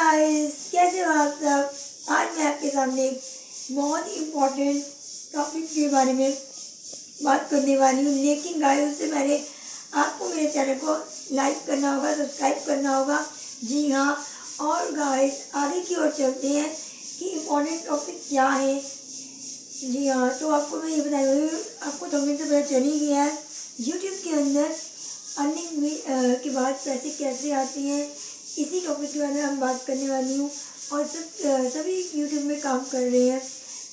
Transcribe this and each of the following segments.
Guys, कैसे हो आप सब। आज मैं आपके सामने एक बहुत ही इम्पोर्टेंट टॉपिक के बारे में बात करने वाली हूँ। लेकिन गाइस, उससे पहले आपको मेरे चैनल को लाइक करना होगा, सब्सक्राइब करना होगा। जी हाँ, और गाइस आगे की ओर चलते हैं कि इम्पोर्टेंट टॉपिक क्या है। जी हाँ, तो आपको मैं ये बता रही हूँ, आपको थंबनेल से पता चल ही गया है। यूट्यूब के अंदर अर्निंग के बाद पैसे कैसे आते हैं, इसी टॉपिक के बारे में हम बात करने वाली हूँ। और सभी यूट्यूब में काम कर रहे हैं,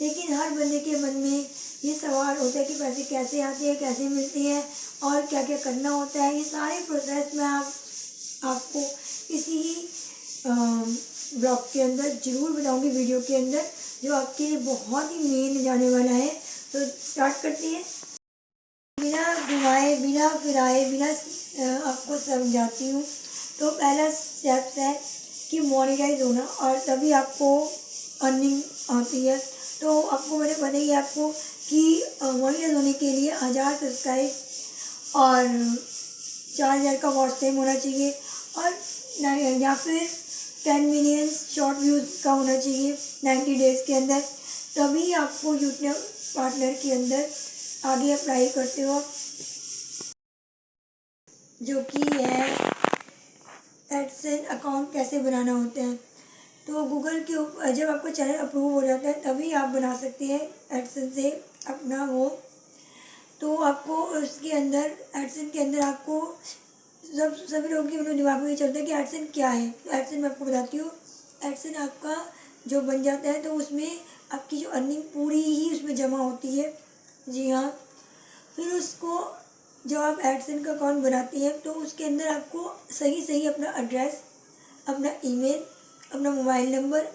लेकिन हर बंदे के मन में ये सवाल होता है कि पैसे कैसे आते हैं, कैसे मिलते हैं और क्या क्या करना होता है। ये सारे प्रोसेस में आपको इसी ब्लॉग के अंदर ज़रूर बताऊँगी, वीडियो के अंदर, जो आपके लिए बहुत ही मेन जाने वाला है। तो स्टार्ट करते हैं। बिना घुमाए, बिना फिराए, बिना आपको समझाती हूँ। तो पहला स्टेप है कि मोनेटाइज होना, और तभी आपको अर्निंग आती है। तो आपको मैंने बताया आपको कि मोनेटाइज होने के लिए 1000 सब्सक्राइब और 4000 का वॉच टाइम होना चाहिए, और या फिर 10 मिलियन शॉर्ट व्यूज़ का होना चाहिए 90 डेज़ के अंदर। तभी आपको यूट्यूब पार्टनर के अंदर आगे अप्लाई करते हो, जो कि है एडसेंस अकाउंट कैसे बनाना होता है। तो गूगल के ऊपर जब आपका चैनल अप्रूव हो जाता है तभी आप बना सकते हैं एडसेंस से अपना वो। तो आपको उसके अंदर एडसेंस के अंदर आपको सभी लोगों के मतलब दिमाग में ये चलता है कि एडसेंस क्या है। तो एडसेंस मैं आपको बताती हूँ। एडसेंस आपका जो बन जाता है तो उसमें आपकी जो अर्निंग पूरी ही उसमें जमा होती है। जी हाँ, फिर उसको जब आप एडसेंस का अकाउंट बनाती हैं तो उसके अंदर आपको सही अपना एड्रेस, अपना ईमेल, अपना मोबाइल नंबर,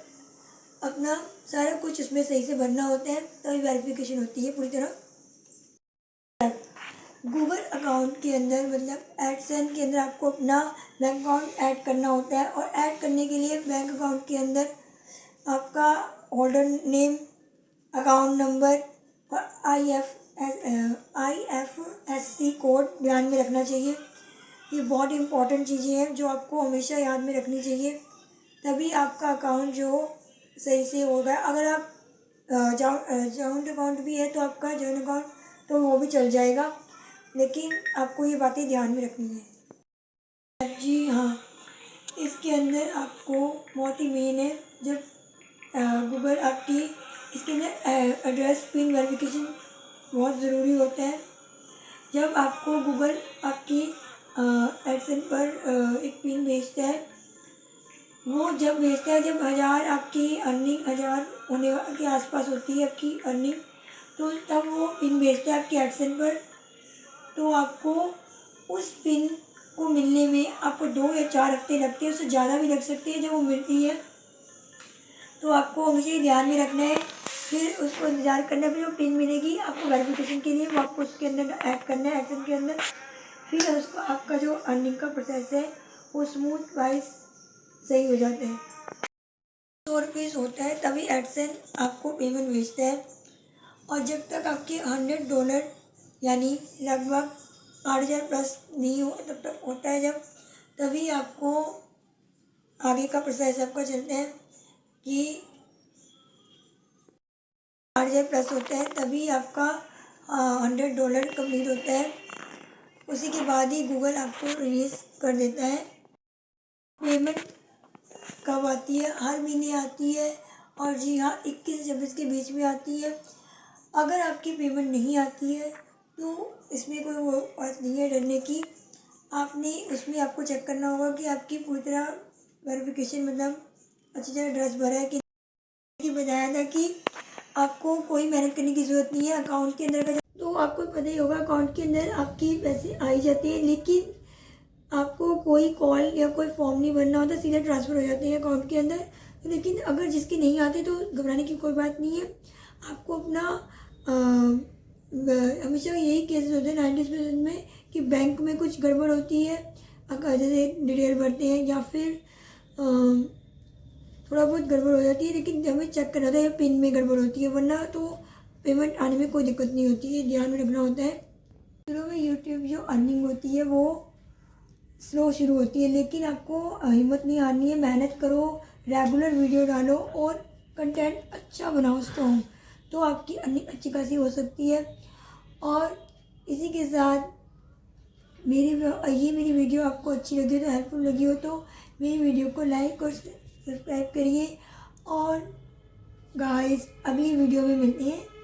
अपना सारा कुछ उसमें सही से भरना होता है, तभी वेरिफिकेशन होती है पूरी तरह। गूगल अकाउंट के अंदर मतलब एडसेंस के अंदर आपको अपना बैंक अकाउंट ऐड करना होता है, और ऐड करने के लिए बैंक अकाउंट के अंदर आपका होल्डर नेम, अकाउंट नंबर और IFSC कोड ध्यान में रखना चाहिए। ये बहुत इंपॉर्टेंट चीज़ें हैं जो आपको हमेशा याद में रखनी चाहिए, तभी आपका अकाउंट जो सही से होगा। अगर आप जॉइंट अकाउंट भी है तो आपका जॉइंट अकाउंट तो वो भी चल जाएगा, लेकिन आपको ये बातें ध्यान में रखनी है। जी हाँ, इसके अंदर आपको बहुत ही मेन है, जब गूगल आपकी इसके अंदर एड्रेस पिन वेरिफिकेशन बहुत ज़रूरी होता है। जब आपको गूगल आपकी एडसेंस पर एक पिन भेजता है, वो जब भेजता है जब 1000 आपकी अर्निंग 1000 होने के आसपास होती है आपकी अर्निंग, तो तब वो पिन भेजता है आपकी एडसेंस पर। तो आपको उस पिन को मिलने में आपको 2 या 4 हफ्ते लगते हैं, उससे ज़्यादा भी लग सकते हैं जब वो मिलती है। तो आपको हमेशा ये ध्यान में रखना है, फिर उसको इंतज़ार करना है। फिर जो पिन मिलेगी आपको वेरिफिकेशन के लिए, वो आपको उसके अंदर ऐड करना है एडसेंस के अंदर। फिर उसको आपका जो अर्निंग का प्रोसेस है वो स्मूथ वाइज सही हो जाता है। ₹100 होता है तभी एडसेंस आपको पेमेंट भेजता है, और जब तक आपके $100 यानी लगभग 8000 प्लस नहीं हो तब तक होता है, जब तभी आपको आगे का प्रोसेस आपका चलता है कि 8000 प्लस होता है तभी आपका $100 कंप्लीट होता है। उसी के बाद ही गूगल आपको रिलीज़ कर देता है। पेमेंट कब आती है? हर महीने आती है, और जी हाँ 21 से 26 के बीच में आती है। अगर आपकी पेमेंट नहीं आती है तो इसमें कोई वो बात नहीं है डरने की। आपने उसमें आपको चेक करना होगा कि आपकी पूरी तरह वेरिफिकेशन मतलब अच्छी तरह एड्रेस भरा है कि बताया था कि आपको कोई मेहनत करने की ज़रूरत नहीं है। अकाउंट के अंदर का तो आपको पता ही होगा, अकाउंट के अंदर आपकी पैसे आ ही जाते हैं, लेकिन आपको कोई कॉल या कोई फॉर्म नहीं भरना होता, सीधा ट्रांसफ़र हो जाते हैं अकाउंट के अंदर। लेकिन अगर जिसके नहीं आते तो घबराने की कोई बात नहीं है। आपको अपना हमेशा यही केसेस होते हैं 90% में कि बैंक में कुछ गड़बड़ होती है, अगर जैसे डिटेल भरते हैं या फिर थोड़ा बहुत गड़बड़ हो जाती है, लेकिन हमें चेक करना था या पिन में गड़बड़ होती है, वरना तो पेमेंट आने में कोई दिक्कत नहीं होती है। ध्यान में रखना होता है। शुरू में यूट्यूब जो अर्निंग होती है वो स्लो शुरू होती है, लेकिन आपको हिम्मत नहीं हारनी है, मेहनत करो, रेगुलर वीडियो डालो और कंटेंट अच्छा बनाओ स्ट्रॉन्ग, तो आपकी अर्निंग अच्छी खासी हो सकती है। और इसी के साथ मेरी वीडियो आपको अच्छी लगी हो तो हेल्पफुल लगी हो तो मेरी वीडियो को लाइक और सब्सक्राइब करिए। और गाइस अगली वीडियो में मिलते हैं।